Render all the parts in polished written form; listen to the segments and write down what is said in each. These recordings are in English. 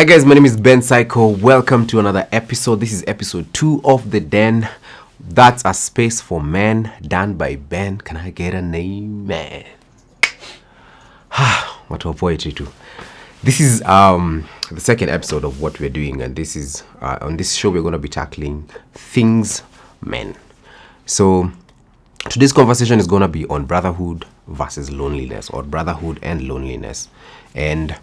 Guys, my name is Ben Psycho. Welcome to another episode. This is episode 2 of The Den. That's a space for men, done by Ben. Can I get a name, man? What a poetry too. This is the second episode of what we're doing, and this is on this show we're going to be tackling things men. So today's conversation is going to be on brotherhood versus loneliness, or brotherhood and loneliness. And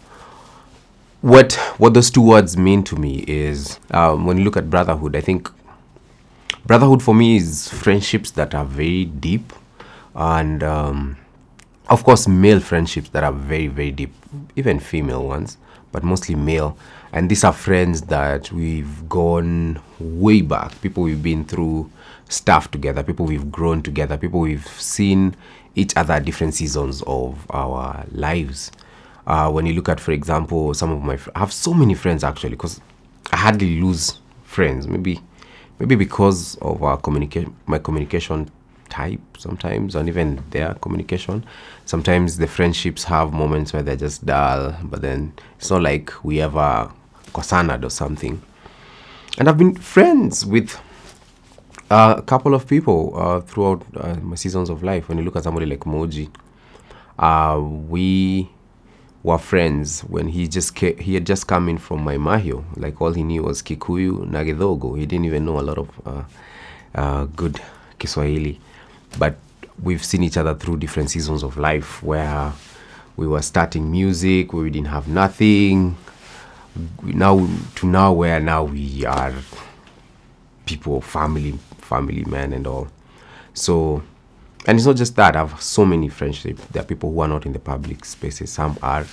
what those two words mean to me is, when you look at brotherhood, I think brotherhood for me is friendships that are very deep, and of course male friendships that are very, very deep, even female ones, but mostly male. And these are friends that we've gone way back, people we've been through stuff together, people we've grown together, people we've seen each other at different seasons of our lives. When you look at, for example, some of my I have so many friends actually, because I hardly lose friends. Maybe because of our my communication type sometimes, and even their communication. Sometimes the friendships have moments where they're just dull, but then it's not like we ever kosanad or something. And I've been friends with a couple of people throughout my seasons of life. When you look at somebody like Moji, we were friends when he had just come in from my Mahio. Like, all he knew was Kikuyu na Githogo. He didn't even know a lot of good Kiswahili. But we've seen each other through different seasons of life, where we were starting music, where we didn't have nothing. Now where now we are people, family men and all. So, and it's not just that. I have so many friendships. There are people who are not in the public spaces. Some are.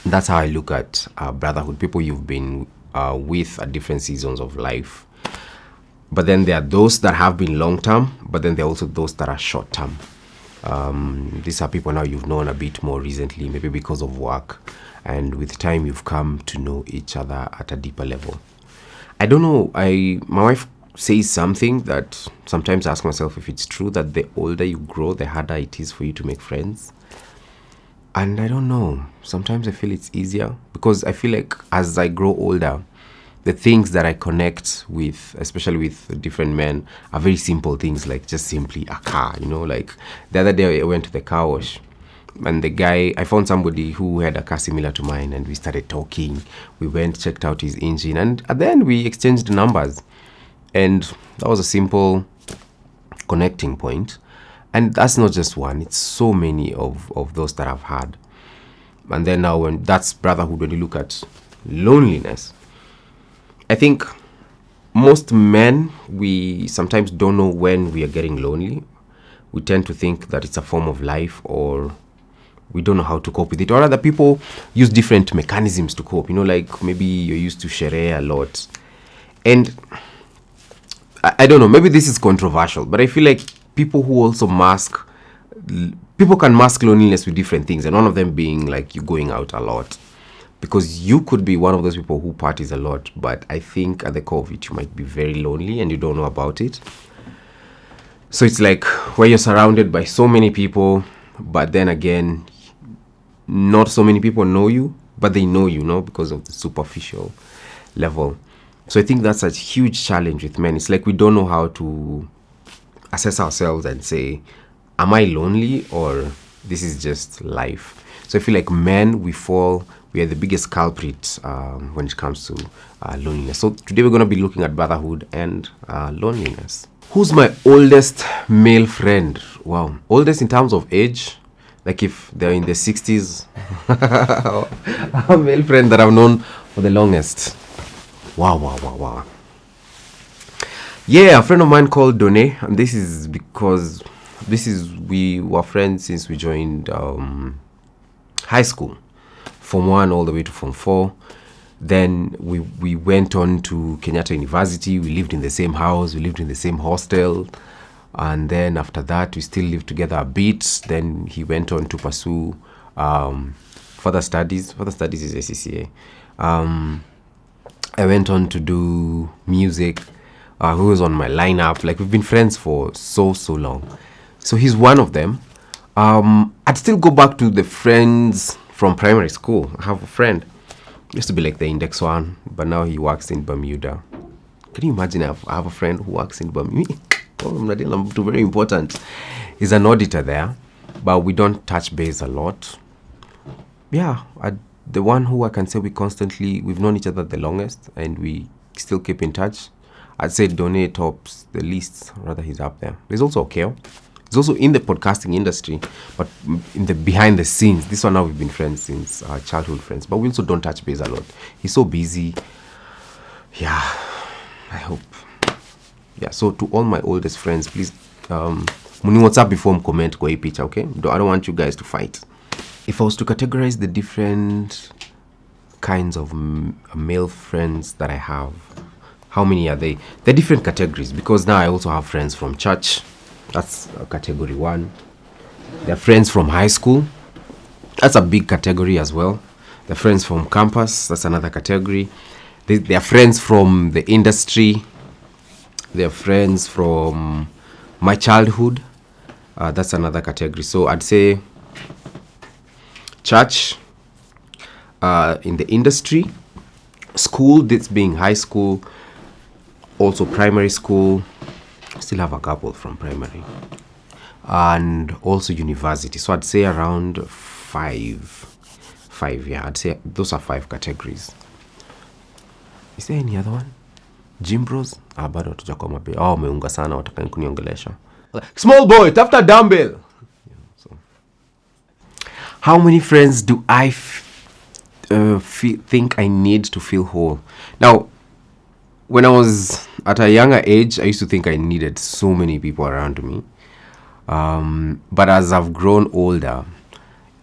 That's how I look at brotherhood. People you've been with at different seasons of life. But then there are those that have been long-term, but then there are also those that are short-term. These are people now you've known a bit more recently, maybe because of work. And with time, you've come to know each other at a deeper level. I don't know. My wife says something that sometimes I ask myself if it's true, that the older you grow, the harder it is for you to make friends. And I don't know. Sometimes I feel it's easier, because I feel like as I grow older, the things that I connect with, especially with different men, are very simple things, like just simply a car, like the other day I went to the car wash, and the guy, I found somebody who had a car similar to mine, and we started talking. We went, checked out his engine, and then we exchanged numbers. And that was a simple connecting point. And that's not just one, it's so many of those that I've had. And then now, when that's brotherhood, when you look at loneliness, I think most men, we sometimes don't know when we are getting lonely. We tend to think that it's a form of life, or we don't know how to cope with it. Or other people use different mechanisms to cope. Like maybe you're used to share a lot. And I don't know, maybe this is controversial, but I feel like people can mask loneliness with different things, and one of them being like you going out a lot. Because you could be one of those people who parties a lot, but I think at the core of it, you might be very lonely and you don't know about it. So it's like where you're surrounded by so many people, but then again, not so many people know you, but they know you, because of the superficial level. So I think that's a huge challenge with men. It's like we don't know how to assess ourselves and say, am I lonely, or this is just life? So I feel like men, we are the biggest culprits when it comes to loneliness. So today we're going to be looking at brotherhood and loneliness. Who's my oldest male friend? Wow. Oldest in terms of age? Like if they're in their 60s. A male friend that I've known for the longest. Wow. Yeah, a friend of mine called Done. And this is because we were friends since we joined high school. Form 1 all the way to Form 4. Then we went on to Kenyatta University. We lived in the same house. We lived in the same hostel. And then after that, we still lived together a bit. Then he went on to pursue further studies. Further studies is SCCA. I went on to do music. Who was on my lineup. Like, we've been friends for so long. So he's one of them. I'd still go back to the friends from primary school. I have a friend Used to be like the index one, but now he works in Bermuda. Can you imagine? I have a friend who works in Bermuda. Oh, I'm very important. He's an auditor there, but we don't touch base a lot. Yeah, the one who I can say we've known each other the longest, and we still keep in touch. I'd say Donate tops the least, rather he's up there. There's also Okeo. He's also in the podcasting industry, but in the behind the scenes. This one now we've been friends since childhood friends, but we also don't touch base a lot. He's so busy. Yeah, I hope. Yeah, so to all my oldest friends, please, muni WhatsApp before comment kwa hii picture, okay? I don't want you guys to fight. If I was to categorize the different kinds of male friends that I have, how many are they? They're different categories, because now I also have friends from church. That's category 1. They're friends from high school. That's a big category as well. They're friends from campus. That's another category. They're friends from the industry. They're friends from my childhood. That's another category. So I'd say church, in the industry, school, this being high school, also primary school. Still have a couple from primary, and also university. So I'd say around five. Yeah, I'd say those are 5 categories. Is there any other one? Gym bros? Bado tujakoma mabe. Umeunga sana, wataka kuniongelesha. Small boy, tafuta dumbbell. So, how many friends do I think I need to feel whole? Now, when I was at a younger age, I used to think I needed so many people around me. But as I've grown older,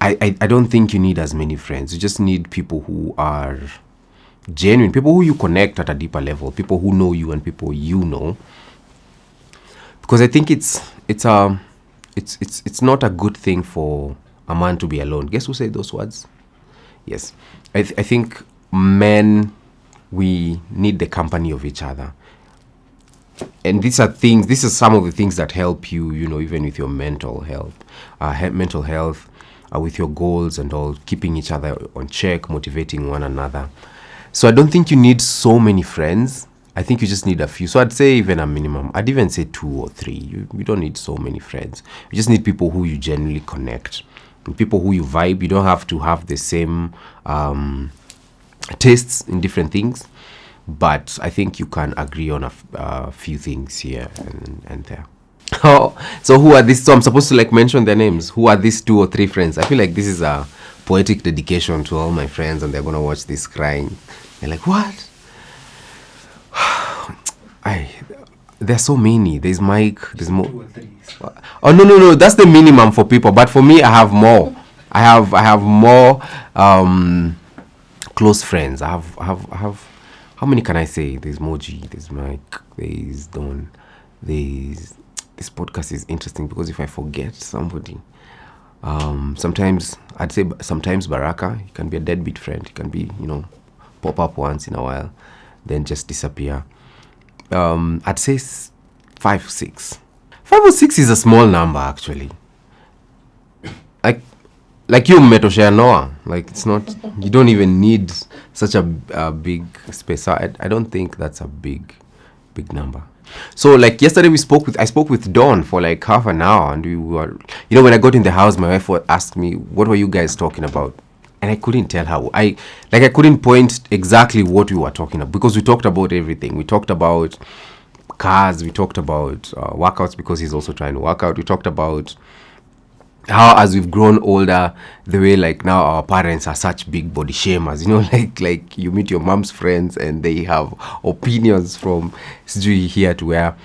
I don't think you need as many friends. You just need people who are genuine, people who you connect at a deeper level, people who know you and people you know. Because I think it's not a good thing for a man to be alone. Guess who said those words? Yes. I think men, we need the company of each other. And these are some of the things that help you, even with your mental health, with your goals and all, keeping each other on check, motivating one another. So I don't think you need so many friends. I think you just need a few. So I'd say even a minimum. I'd even say 2 or 3. You don't need so many friends. You just need people who you genuinely connect. And people who you vibe. You don't have to have the same tastes in different things. But I think you can agree on a few things here and there. Oh, so who are these? So I'm supposed to mention their names. Who are these 2 or 3 friends? I feel like this is a poetic dedication to all my friends, and they're going to watch this crying. They're like, what? There's so many. There's Mike. There's more. 2 or 3. Oh, no. That's the minimum for people. But for me, I have more. I have more close friends. I have. How many can I say? There's Moji. There's Mike. There's Don. This podcast is interesting because if I forget somebody, sometimes I'd say Baraka. He can be a deadbeat friend. He can be pop up once in a while, then just disappear. I'd say 5, 6. 5 or 6 is a small number, actually. Like you, Metoshare Noah. It's not. You don't even need such a big space. So I don't think that's a big number. So yesterday I spoke with Dawn for half an hour, and we were, when I got in the house, my wife asked me, "What were you guys talking about?" And I couldn't tell her. I couldn't point exactly what we were talking about, because we talked about everything. We talked about cars. We talked about workouts, because he's also trying to work out. We talked about how, as we've grown older, the way now our parents are such big body shamers. Like you meet your mom's friends and they have opinions from here to where.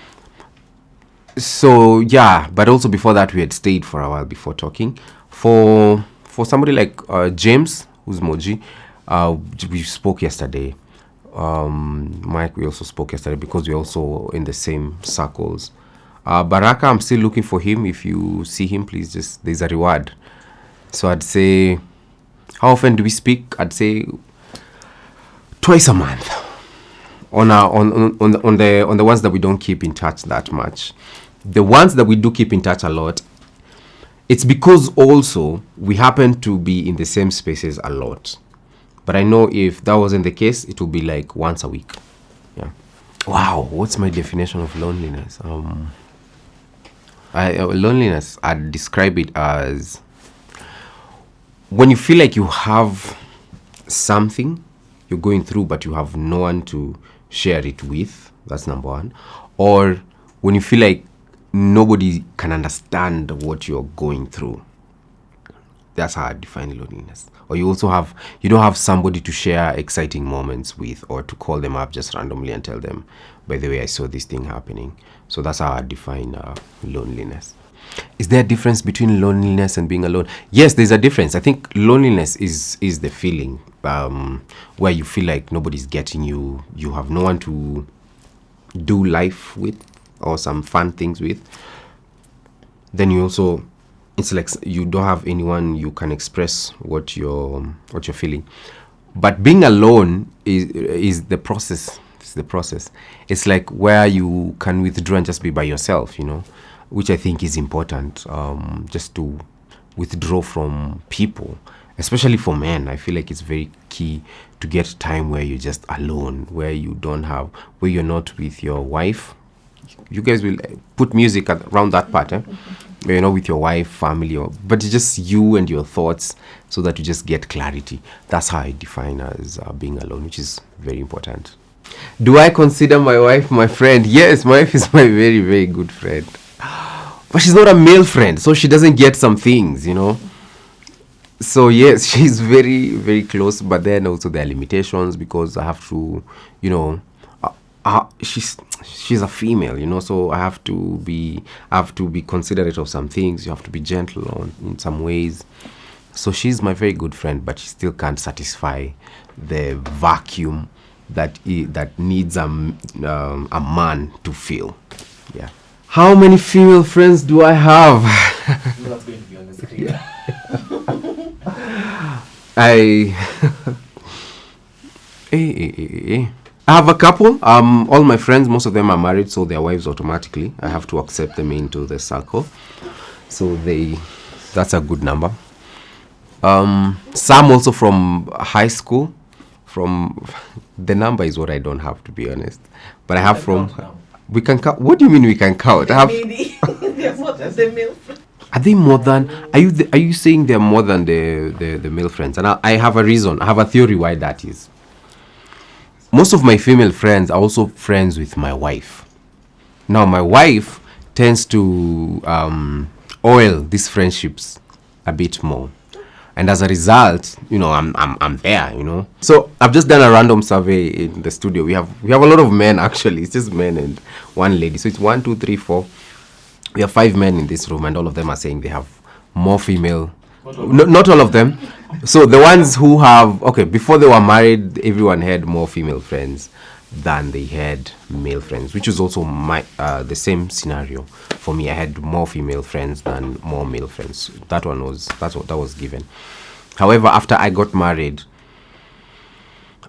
So yeah, but also before that we had stayed for a while before talking. For somebody like James, who's Moji, we spoke yesterday. Mike, we also spoke yesterday because we're also in the same circles. Baraka, I'm still looking for him. If you see him, please there's a reward. So I'd say, how often do we speak? I'd say twice a month. On the ones that we don't keep in touch that much. The ones that we do keep in touch a lot, it's because also we happen to be in the same spaces a lot. But I know if that wasn't the case, it would be like once a week. Yeah. Wow, what's my definition of loneliness? Loneliness, I'd describe it as when you feel like you have something you're going through, but you have no one to share it with. That's number one. Or when you feel like nobody can understand what you're going through. That's how I define loneliness. Or you don't have somebody to share exciting moments with, or to call them up just randomly and tell them, by the way, I saw this thing happening. So that's how I define loneliness. Is there a difference between loneliness and being alone? Yes, there's a difference. I think loneliness is the feeling where you feel like nobody's getting you. You have no one to do life with or some fun things with. Then it's like you don't have anyone you can express what you're feeling. But being alone is the process. It's the process. It's like where you can withdraw and just be by yourself, which I think is important. Just to withdraw from people, especially for men. I feel like it's very key to get time where you're just alone, where you're not with your wife. You guys will put music around that part, where you're not with your wife, family, but it's just you and your thoughts, so that you just get clarity. That's how I define as being alone, which is very important. Do I consider my wife my friend? Yes, my wife is my very, very good friend. But she's not a male friend, so she doesn't get some things, So yes, she's very, very close, but then also there are limitations, because I have to, she's a female, so I have to be considerate of some things. You have to be gentle in some ways. So she's my very good friend, but she still can't satisfy the vacuum that needs a man to fill. Yeah. How many female friends do I have? That's going to be on the screen. I have a couple. All my friends, most of them are married, so their wives automatically. I have to accept them into the circle. So that's a good number. Some also from high school. From the number is what I don't have, to be honest. But I have from. We can count. What do you mean we can count? I have. They're more than the male friends. Are they more than? Are you saying they're more than the male friends? And I have a reason. I have a theory why that is. Most of my female friends are also friends with my wife. Now my wife tends to oil these friendships a bit more, and as a result, I'm there. So I've just done a random survey in the studio. We have a lot of men, actually. It's just men and one lady. So it's 1, 2, 3, 4. We have 5 men in this room, and all of them are saying they have more female. Not all of them. So the ones who have, before they were married, everyone had more female friends than they had male friends, which was also the same scenario for me. I had more female friends than more male friends. That was given. However, after I got married,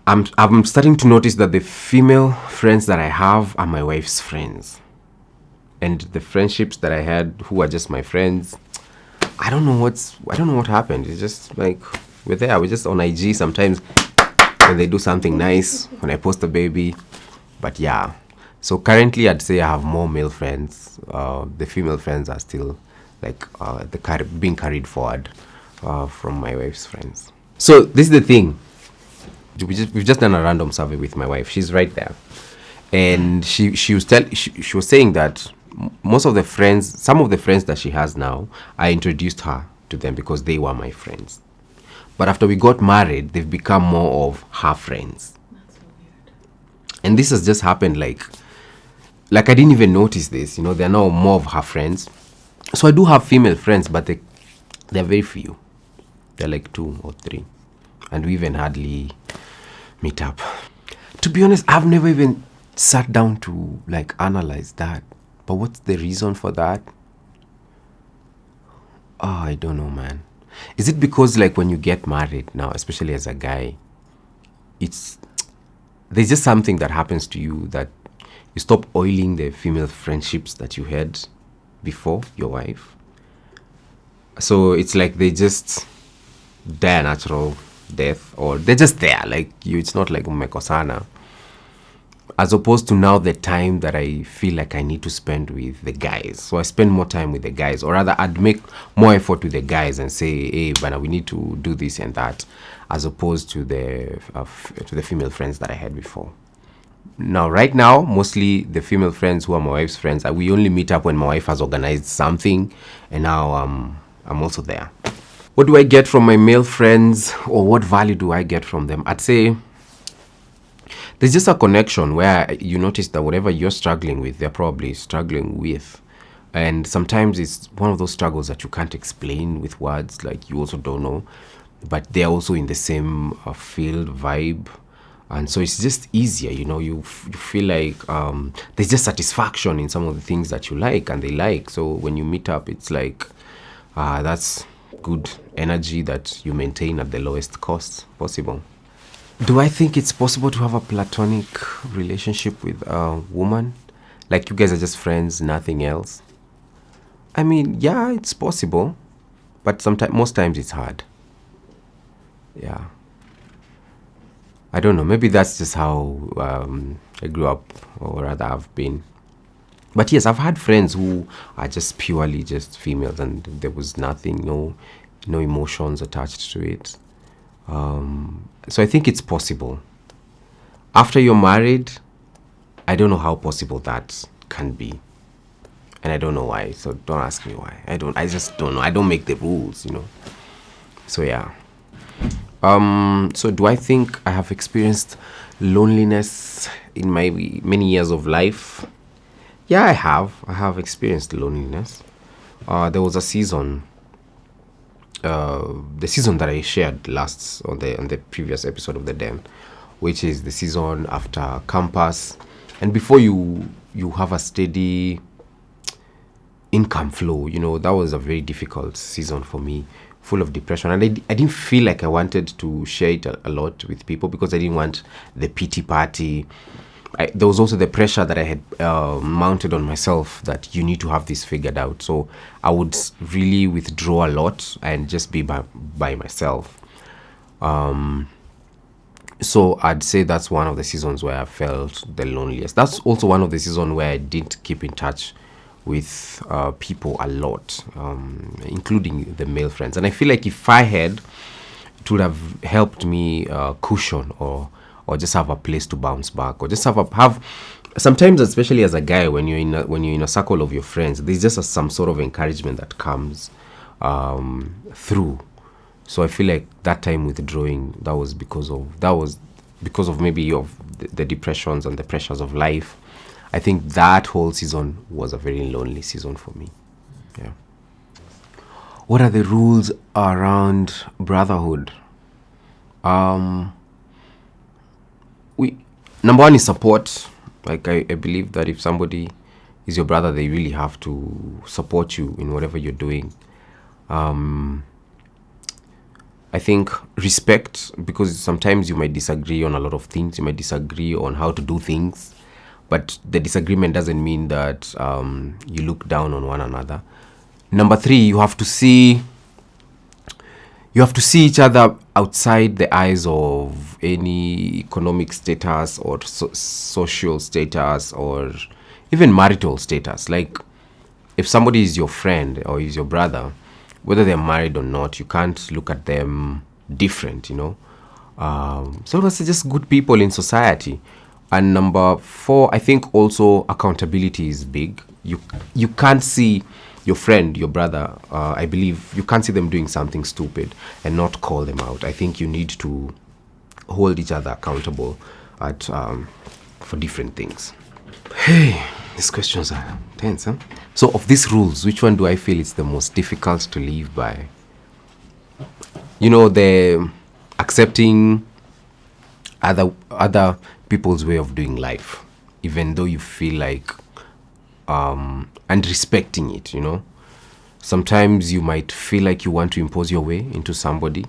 I'm starting to notice that the female friends that I have are my wife's friends, and the friendships that I had who are just my friends, I don't know what happened. It's just like we're there. We're just on IG sometimes when they do something nice, when I post a baby. But yeah, so currently I'd say I have more male friends. The female friends are still like being carried forward from my wife's friends. So this is the thing. We've just done a random survey with my wife. She's right there, and she was saying that some of the friends that she has now, I introduced her to them because they were my friends. But after we got married, they've become more of her friends. That's so weird. And this has just happened like I didn't even notice this. They're now more of her friends. So I do have female friends, but they're very few. They're like 2 or 3. And we even hardly meet up. To be honest, I've never even sat down to analyze that. But what's the reason for that? Oh, I don't know, man. Is it because when you get married now, especially as a guy, there's just something that happens to you that you stop oiling the female friendships that you had before your wife. So it's like they just die a natural death, or they're just there, like you. It's not like umekosana. As opposed to now the time that I feel like I need to spend with the guys. So I spend more time with the guys, or rather I'd make more effort with the guys and say, hey, Bana, we need to do this and that, as opposed to the female friends that I had before. Now, right now, mostly the female friends who are my wife's friends, we only meet up when my wife has organized something, and now I'm also there. What do I get from my male friends, or what value do I get from them? I'd say there's just a connection where you notice that whatever you're struggling with, they're probably struggling with. And sometimes it's one of those struggles that you can't explain with words, like you also don't know, but they're also in the same field, vibe. And so it's just easier, you feel like there's just satisfaction in some of the things that you like and they like. So when you meet up, it's like that's good energy that you maintain at the lowest cost possible. Do I think it's possible to have a platonic relationship with a woman? Like you guys are just friends, nothing else? I mean, yeah, it's possible. But most times it's hard. Yeah. I don't know. Maybe that's just how I grew up, or rather I've been. But yes, I've had friends who are just purely just females, and there was nothing, no emotions attached to it. So I think it's possible. After you're married, I don't know how possible that can be. And I don't know why, so don't ask me why. I just don't know. I don't make the rules, So yeah. So do I think I have experienced loneliness in my many years of life? Yeah, I have. I have experienced loneliness. There was a season, the season that I shared last on the previous episode of The Den, which is the season after campus, and before you have a steady income flow. That was a very difficult season for me, full of depression, and I didn't feel like I wanted to share it a lot with people because I didn't want the pity party. There was also the pressure that I had mounted on myself that you need to have this figured out. So I would really withdraw a lot and just be by myself. So I'd say that's one of the seasons where I felt the loneliest. That's also one of the seasons where I didn't keep in touch with people a lot, including the male friends. And I feel like if I had, it would have helped me cushion or just have a place to bounce back, or just have sometimes, especially as a guy, when you're in a circle of your friends, there's just some sort of encouragement that comes through. So I feel like that time withdrawing, that was because of maybe of the depressions and the pressures of life. I think that whole season was a very lonely season for me. Yeah. What are the rules around brotherhood? Number one is support. Like I believe that if somebody is your brother, they really have to support you in whatever you're doing. I think respect, because sometimes you might disagree on a lot of things. You might disagree on how to do things, but the disagreement doesn't mean that you look down on one another. Number three, you have to see each other outside the eyes of any economic status or social status or even marital status. Like if somebody is your friend or is your brother, whether they're married or not, you can't look at them different, So that's just good people in society. And number four, I think also accountability is big. You can't see your friend, your brother, I believe you can't see them doing something stupid and not call them out. I think you need to hold each other accountable for different things. Hey, these questions are tense, huh? So of these rules, which one do I feel is the most difficult to live by? The accepting other people's way of doing life, even though you feel like and respecting it. Sometimes you might feel like you want to impose your way into somebody,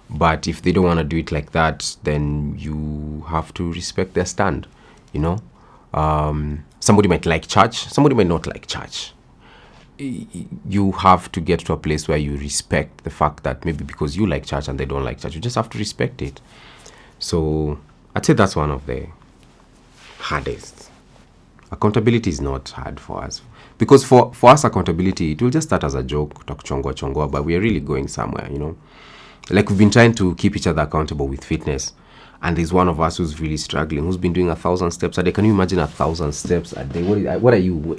but if they don't want to do it like that, then you have to respect their stand. Somebody might like church, somebody might not like church. you have to get to a place where you respect the fact that maybe because you like church and they don't like church, you just have to respect it. So I'd say that's one of the hardest. Accountability is not hard for us, because for us, accountability, it will just start as a joke, talk chongo, but we are really going somewhere, like we've been trying to keep each other accountable with fitness, and there's one of us who's really struggling, who's been doing 1,000 steps a day. Can you imagine 1,000 steps a day? What are you?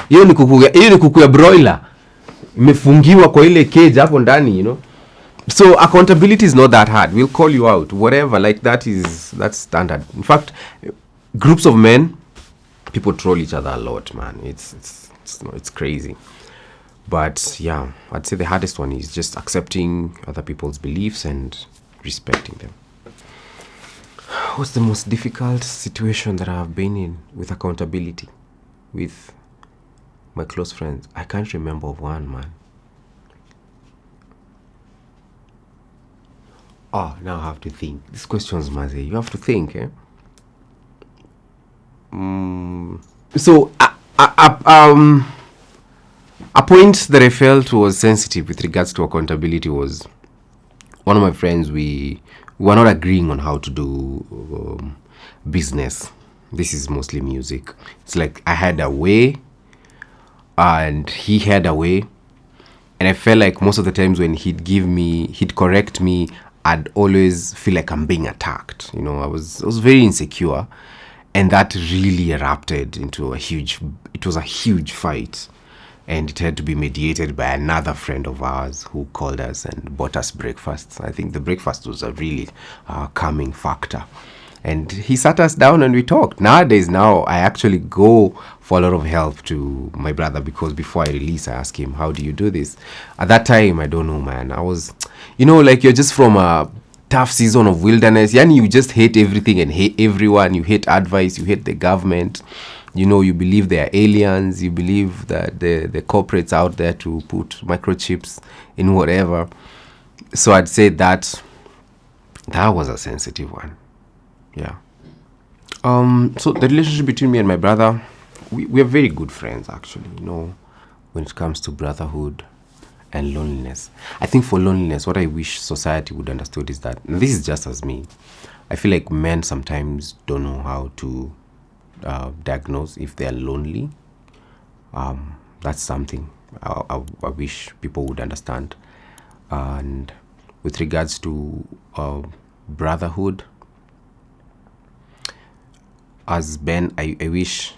Hiyo ni kuku ya broiler imefungiwa kwa ile cage hapo ndani, So accountability is not that hard. We'll call you out, whatever. Like that's standard. In fact, groups of men, people troll each other a lot, man. It's crazy. But yeah, I'd say the hardest one is just accepting other people's beliefs and respecting them. What's the most difficult situation that I've been in with accountability with my close friends? I can't remember of one, man. Oh, now I have to think. These questions, Mazi, you have to think, eh? So, a point that I felt was sensitive with regards to accountability was one of my friends. We were not agreeing on how to do business. This is mostly music. It's like I had a way and he had a way. And I felt like most of the times when he'd correct me, I'd always feel like I'm being attacked. I was very insecure. And that really erupted into a huge fight. And it had to be mediated by another friend of ours who called us and bought us breakfast. I think the breakfast was a really calming factor. And he sat us down and we talked. Nowadays, I actually go for a lot of help to my brother, because before I release, I ask him, how do you do this? At that time, I don't know, man. I was, like you're just from a tough season of wilderness. You just hate everything and hate everyone. You hate advice. You hate the government. You believe they are aliens. You believe that the corporates out there to put microchips in whatever. So I'd say that was a sensitive one. Yeah. So the relationship between me and my brother, we are very good friends, actually, when it comes to brotherhood and loneliness. I think for loneliness, what I wish society would understood is that, and this is just as me, I feel like men sometimes don't know how to diagnose if they are lonely. That's something I wish people would understand. And with regards to brotherhood, as Ben, I wish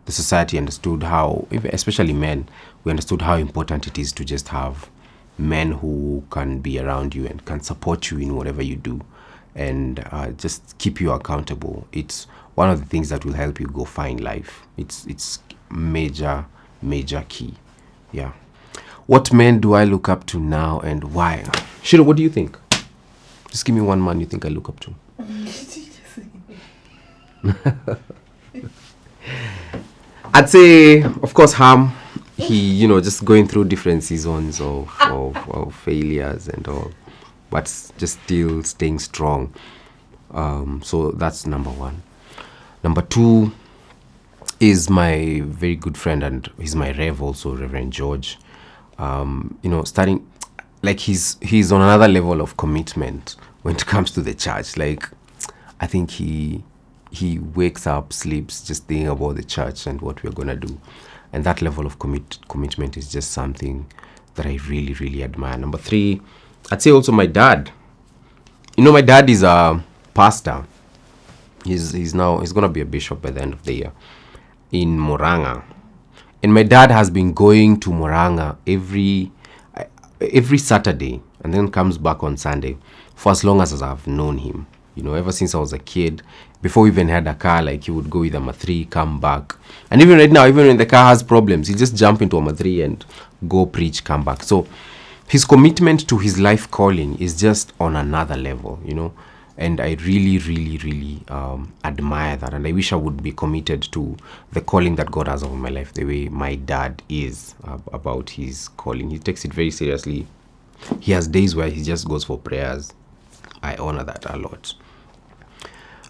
the society understood how, especially men, we understood how important it is to just have men who can be around you and can support you in whatever you do, and just keep you accountable. It's one of the things that will help you go far in life. It's major key. Yeah. What men do I look up to now and why? Shiro, what do you think? Just give me one man you think I look up to. I'd say, of course, Ham. He, just going through different seasons of failures and all, but just still staying strong. So that's number one. Number two is my very good friend, and he's my Rev also, Reverend George. Starting, like he's on another level of commitment when it comes to the church. Like, I think he wakes up, sleeps, just thinking about the church and what we're gonna do, and that level of commitment is just something that I really, really admire. Number three, I'd say also my dad. My dad is a pastor. He's gonna be a bishop by the end of the year in Moranga, and my dad has been going to Moranga every Saturday and then comes back on Sunday for as long as I've known him. Ever since I was a kid, before we even had a car, like he would go with a Ma3, come back. And even right now, even when the car has problems, he just jump into a Ma3 and go preach, come back. So his commitment to his life calling is just on another level, And I really, really, really admire that. And I wish I would be committed to the calling that God has over my life, the way my dad is about his calling. He takes it very seriously. He has days where he just goes for prayers. I honor that a lot.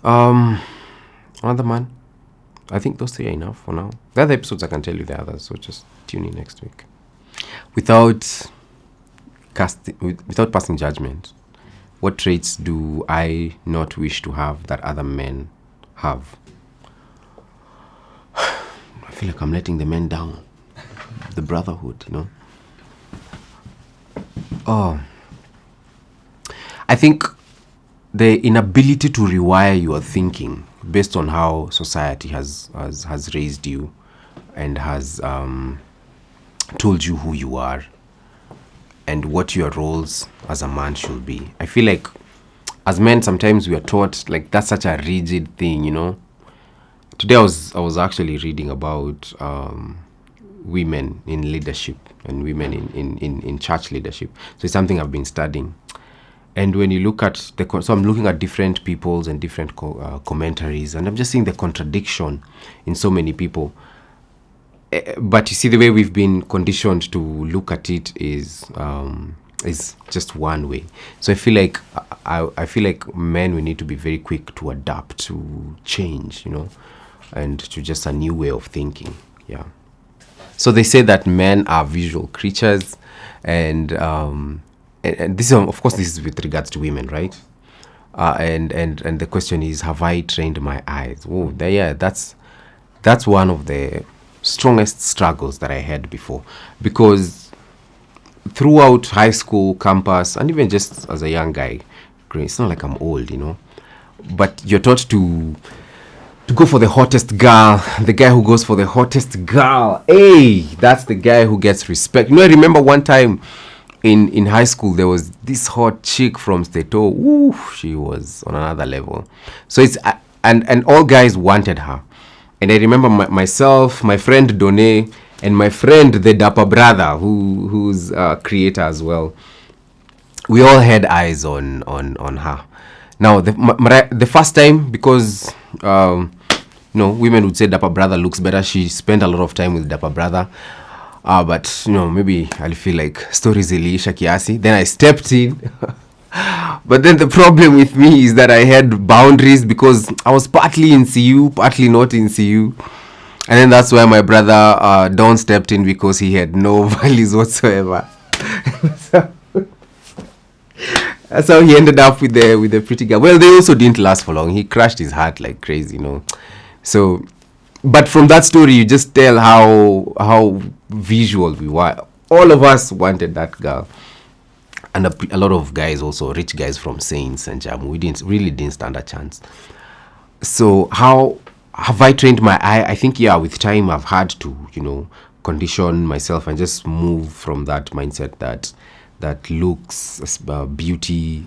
Another man, I think those 3 are enough for now. The other episodes I can tell you the others, so just tune in next week. Without passing judgment, what traits do I not wish to have that other men have? I feel like I'm letting the men down. The brotherhood, Oh, I think the inability to rewire your thinking based on how society has raised you and has told you who you are and what your roles as a man should be. I feel like as men sometimes we are taught like that's such a rigid thing, Today I was actually reading about women in leadership and women in church leadership. So it's something I've been studying. And when you look at so I'm looking at different peoples and different commentaries, and I'm just seeing the contradiction in so many people. But you see, the way we've been conditioned to look at it is just one way. So I feel like I feel like men, we need to be very quick to adapt to change, and to just a new way of thinking. Yeah. So they say that men are visual creatures, and this is, of course, this is with regards to women, right? And the question is, have I trained my eyes? Oh, that's one of the strongest struggles that I had before, because throughout high school, campus, and even just as a young guy, it's not like I'm old, but you're taught to go for the hottest girl. The guy who goes for the hottest girl, hey, that's the guy who gets respect. I remember one time in high school, there was this hot chick from Stato. Ooh, she was on another level. So it's and all guys wanted her. And I remember myself, my friend Done, and my friend the Dapper brother, who's a creator as well. We all had eyes on her. Now the first time, because women would say Dapper brother looks better. She spent a lot of time with Dapper brother. But maybe I feel like stories iliisha kiasi. Then I stepped in. But then the problem with me is that I had boundaries, because I was partly in CU, partly not in CU. And then that's why my brother Don stepped in, because he had no values whatsoever. That's how he ended up with the pretty girl. Well, they also didn't last for long. He crashed his heart like crazy, So, but from that story, you just tell how visual we were. All of us wanted that girl. And a lot of guys also, rich guys from Saints and Jam, we didn't stand a chance. So how have I trained my eye? I think, with time I've had to, condition myself and just move from that mindset that looks, beauty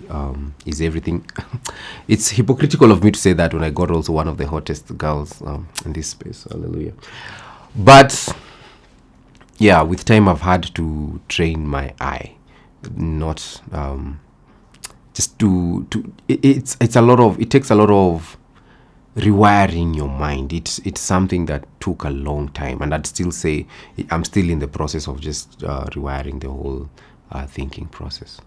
is everything. It's hypocritical of me to say that when I got also one of the hottest girls in this space. Hallelujah. But with time I've had to train my eye. Not just to it's a lot of, it takes a lot of rewiring your mind. It's something that took a long time, and I'd still say I'm still in the process of just rewiring the whole thinking process.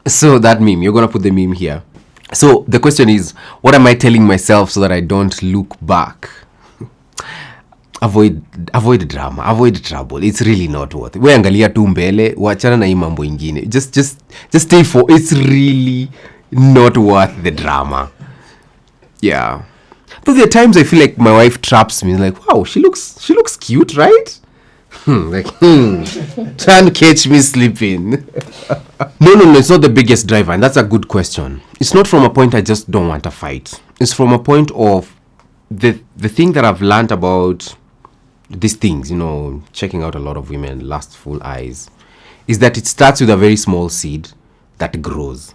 So that meme, you're gonna put the meme here. So the question is, what am I telling myself so that I don't look back? Avoid drama, avoid trouble. It's really not worth it. We angalia tu mbele, wachana na hii mambo ingine. Just stay for, it's really not worth the drama. Yeah. Though there are times I feel like my wife traps me, like, wow, she looks cute, right? Trying to catch me sleeping. No, it's not the biggest driver, and that's a good question. It's not from a point I just don't want to fight. It's from a point of the thing that I've learned about these things, checking out a lot of women, lustful eyes, is that it starts with a very small seed that grows.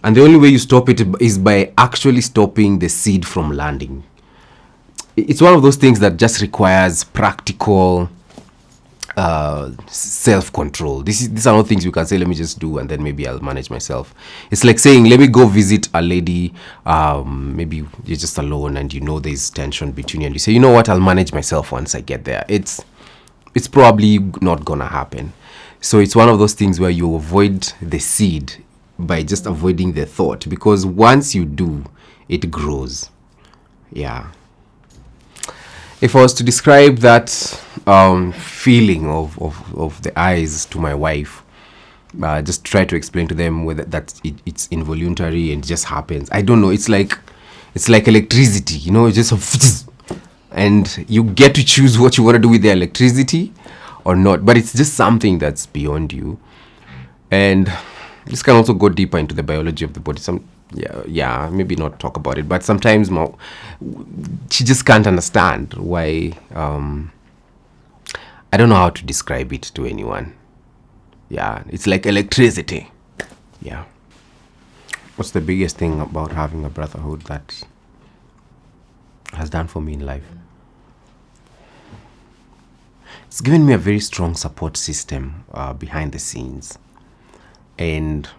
And the only way you stop it is by actually stopping the seed from landing. It's one of those things that just requires practical self-control. These are not things you can say, let me just do and then maybe I'll manage myself. It's like saying, let me go visit a lady, maybe you're just alone and there's tension between you, and you say, you know what, I'll manage myself once I get there. It's probably not gonna happen. So it's one of those things where you avoid the seed by just avoiding the thought, because once you do, it grows. Yeah. If I was to describe that feeling of the eyes to my wife, just try to explain to them whether it's involuntary and just happens. I don't know. It's like electricity, you know, just and you get to choose what you want to do with the electricity or not. But it's just something that's beyond you. And this can also go deeper into the biology of the body. Maybe not talk about it, but sometimes she just can't understand why. I don't know how to describe it to anyone. Yeah, it's like electricity. Yeah. What's the biggest thing about having a brotherhood that has done for me in life? It's given me a very strong support system behind the scenes. And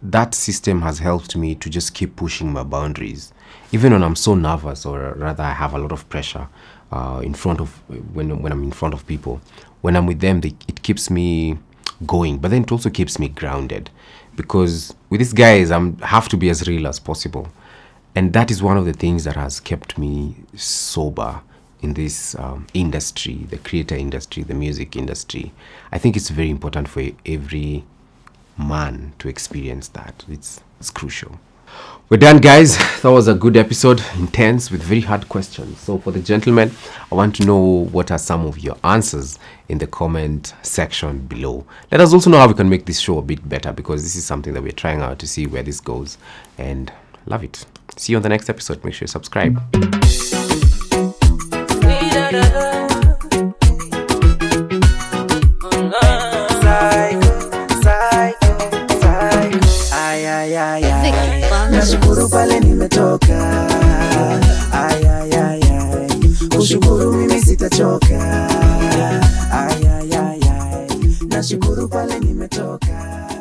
that system has helped me to just keep pushing my boundaries. Even when I'm so nervous, or rather I have a lot of pressure in front of, when I'm in front of people. When I'm with them, it keeps me going, but then it also keeps me grounded. Because with these guys, I have to be as real as possible. And that is one of the things that has kept me sober in this industry, the creator industry, the music industry. I think it's very important for every man to experience that. It's crucial. We're done, guys. That was a good episode, intense with very hard questions. So for the gentlemen, I want to know what are some of your answers in the comment section below. Let us also know how we can make this show a bit better, because this is something that we're trying out to see where this goes, and love it. See you on the next episode. Make sure you subscribe. Nashukuru pale nimetoka, kushukuru mimi sitachoka, nashukuru pale nimetoka.